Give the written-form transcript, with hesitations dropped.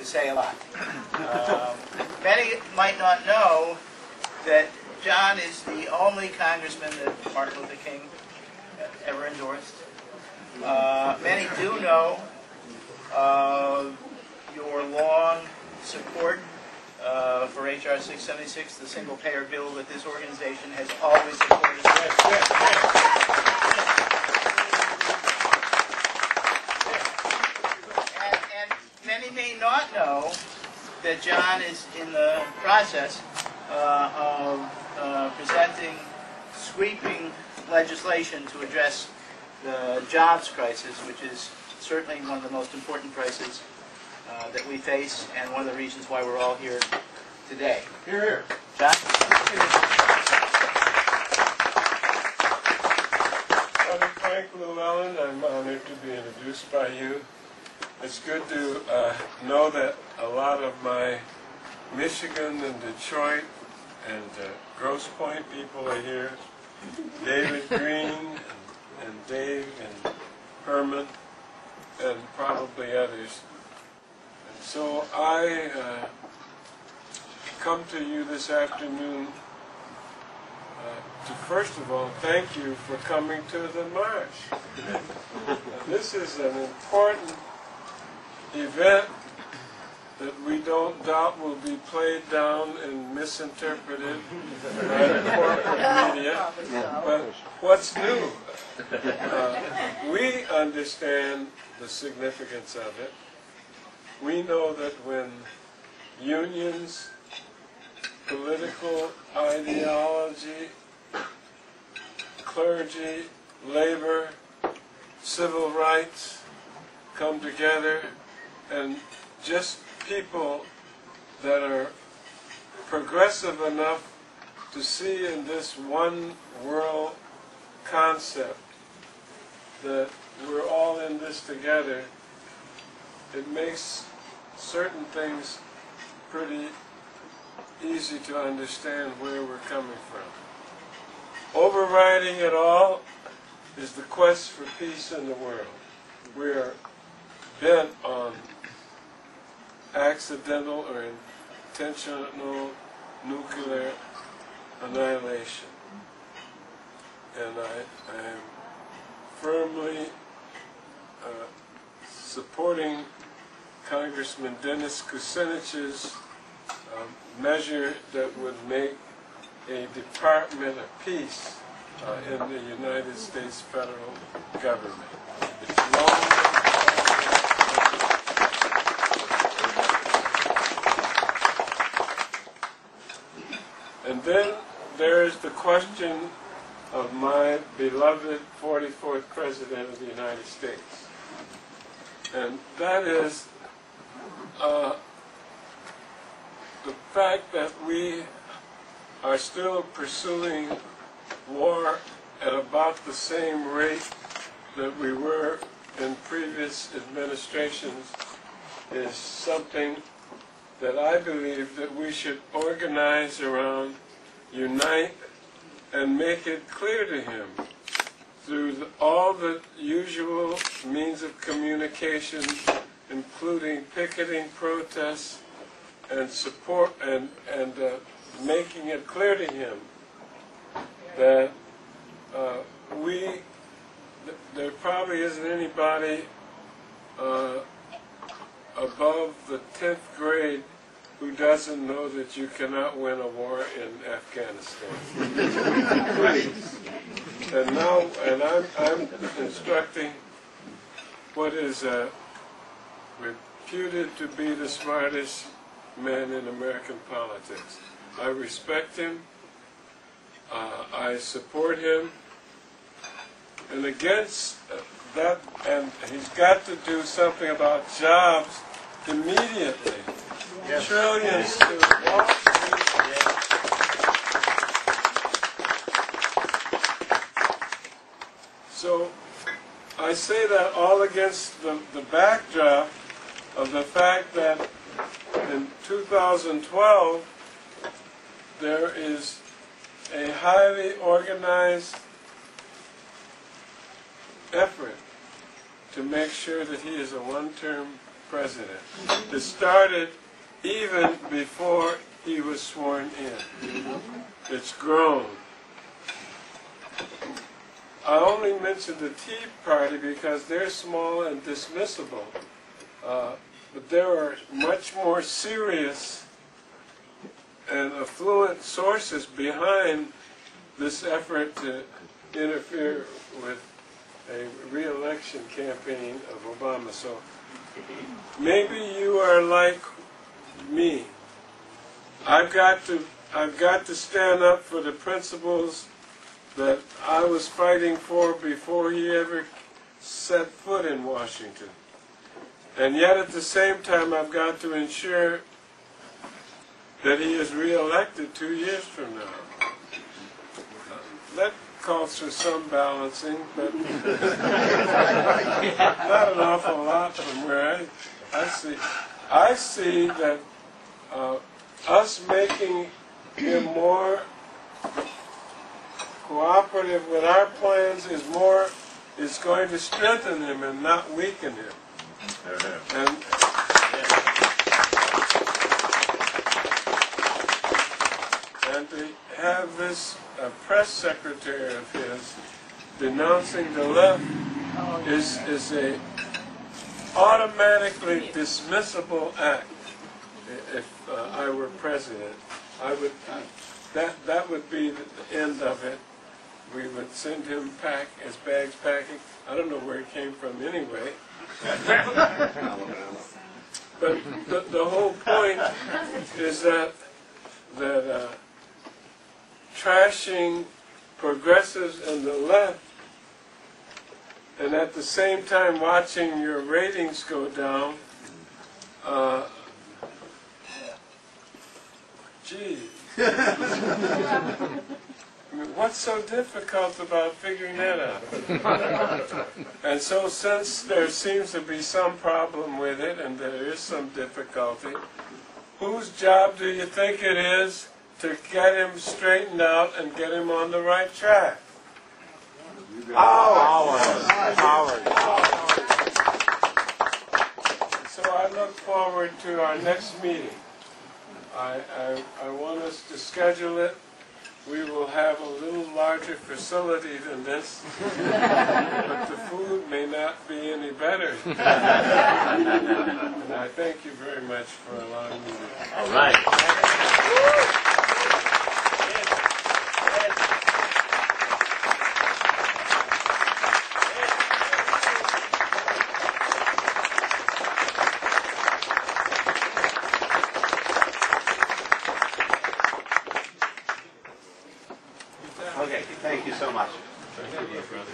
to say a lot. Many might not know that John is the only congressman that Martin Luther King ever endorsed. Many do know your long support for H.R. 676, the single-payer bill that this organization has always supported. And many may not know that John is in the process of presenting sweeping legislation to address the jobs crisis, which is certainly one of the most important crises that we face, and one of the reasons why we're all here today. Here, here. John? Frank Llewellyn, I'm honored to be introduced by you. It's good to know that a lot of my Michigan and Detroit and Grosse Pointe people are here. David Green and Dave and Herman and probably others. And so I come to you this afternoon to first of all thank you for coming to the march. This is an important event that we don't doubt will be played down and misinterpreted by the corporate media. But what's new? We understand the significance of it. We know that when unions, political ideology, clergy, labor, civil rights come together, and just people that are progressive enough to see in this one world concept that we're all in this together, it makes certain things pretty easy to understand where we're coming from. Overriding it all is the quest for peace in the world. We're bent on accidental or intentional nuclear annihilation. And I am firmly supporting Congressman Dennis Kucinich's measure that would make a Department of Peace in the United States federal government. It's long. And then there is the question of my beloved 44th President of the United States. And that is the fact that we are still pursuing war at about the same rate that we were in previous administrations is something that I believe that we should organize around, unite, and make it clear to him through all the usual means of communication, including picketing, protests, and support, and making it clear to him that there probably isn't anybody above the 10th grade who doesn't know that you cannot win a war in Afghanistan. And now, I'm instructing what is reputed to be the smartest man in American politics. I respect him. I support him. And against that, and he's got to do something about jobs immediately. Yes. Trillions to Wall Street. So I say that all against the backdrop of the fact that in 2012 there is a highly organized effort to make sure that he is a one-term president. It started even before he was sworn in. It's grown. I only mentioned the Tea Party because they're small and dismissible, but there are much more serious and affluent sources behind this effort to interfere with a re-election campaign of Obama. So maybe you are like me. I've got to stand up for the principles that I was fighting for before he ever set foot in Washington. And yet at the same time I've got to ensure that he is re-elected 2 years from now. That calls for some balancing, but not an awful lot from where I see. I see that us making him more cooperative with our plans is going to strengthen him and not weaken him. And to have this press secretary of his denouncing the left is a automatically dismissible act. If I were president, that would be the end of it. We would send him his bags packing. I don't know where he came from anyway. But the whole point is that trashing progressives and the left, and at the same time watching your ratings go down, gee. I mean, what's so difficult about figuring that out? And so since there seems to be some problem with it, and there is some difficulty, whose job do you think it is to get him straightened out and get him on the right track? Howard. So I look forward to our next meeting. I want us to schedule it. We will have a little larger facility than this, but the food may not be any better. And I thank you very much for allowing me to. All right. Okay, thank you so much. Thank you, brother.